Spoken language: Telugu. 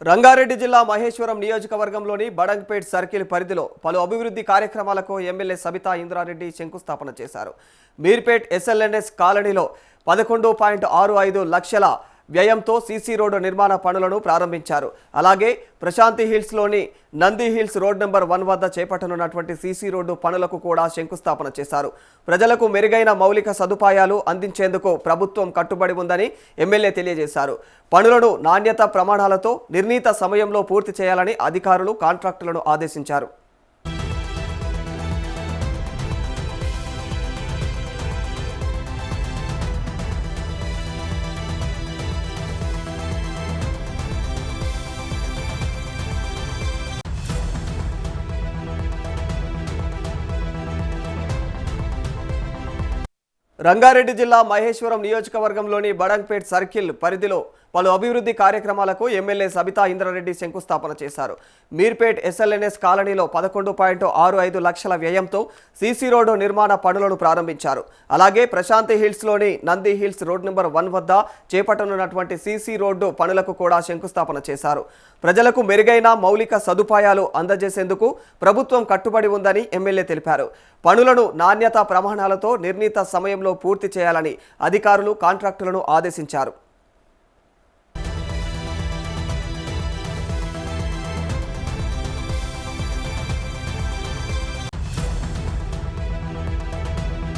రంగారెడ్డి జిల్లా మహేశ్వరం నియోజకవర్గంలోని బడంగ్పేట్ సర్కిల్ పరిధిలో పలు అభివృద్ధి కార్యక్రమాలకు ఎమ్మెల్యే సబితా ఇంద్రారెడ్డి శంకుస్థాపన చేశారు. మీర్పేట్ ఎస్ఎల్ఎన్ఎస్ కాలనీలో 11.65 లక్షల వ్యయంతో సీసీ రోడ్డు నిర్మాణ పనులను ప్రారంభించారు. అలాగే ప్రశాంతి హిల్స్లోని నంది హిల్స్ రోడ్ నెంబర్ 1 వద్ద చేపట్టనున్నటువంటి సీసీ రోడ్డు పనులకు కూడా శంకుస్థాపన చేశారు. ప్రజలకు మెరుగైన మౌలిక సదుపాయాలు అందించేందుకు ప్రభుత్వం కట్టుబడి ఉందని ఎమ్మెల్యే తెలియజేశారు. పనులను నాణ్యత ప్రమాణాలతో నిర్ణీత సమయంలో పూర్తి చేయాలని అధికారులు కాంట్రాక్టులను ఆదేశించారు. రంగారెడ్డి జిల్లా మహేశ్వరం నియోజకవర్గంలోని బడంగ్పేట్ సర్కిల్ పరిధిలో పలు అభివృద్ధి కార్యక్రమాలకు ఎమ్మెల్యే సబితా ఇంద్రారెడ్డి శంకుస్థాపన చేశారు. మీర్పేట్ ఎస్ఎల్ఎన్ఎస్ కాలనీలో 11.65 లక్షల వ్యయంతో సీసీ రోడ్డు నిర్మాణ పనులను ప్రారంభించారు. అలాగే ప్రశాంతి హిల్స్లోని నంది హిల్స్ రోడ్ నెంబర్ 1 వద్ద చేపట్టనున్నటువంటి సీసీ రోడ్డు పనులకు కూడా శంకుస్థాపన చేశారు. ప్రజలకు మెరుగైన మౌలిక సదుపాయాలు అందజేసేందుకు ప్రభుత్వం కట్టుబడి ఉందని ఎమ్మెల్యే తెలిపారు. పనులను నాణ్యత ప్రమాణాలతో నిర్ణీత సమయంలో పూర్తి చేయాలని అధికారులు కాంట్రాక్టులను ఆదేశించారు.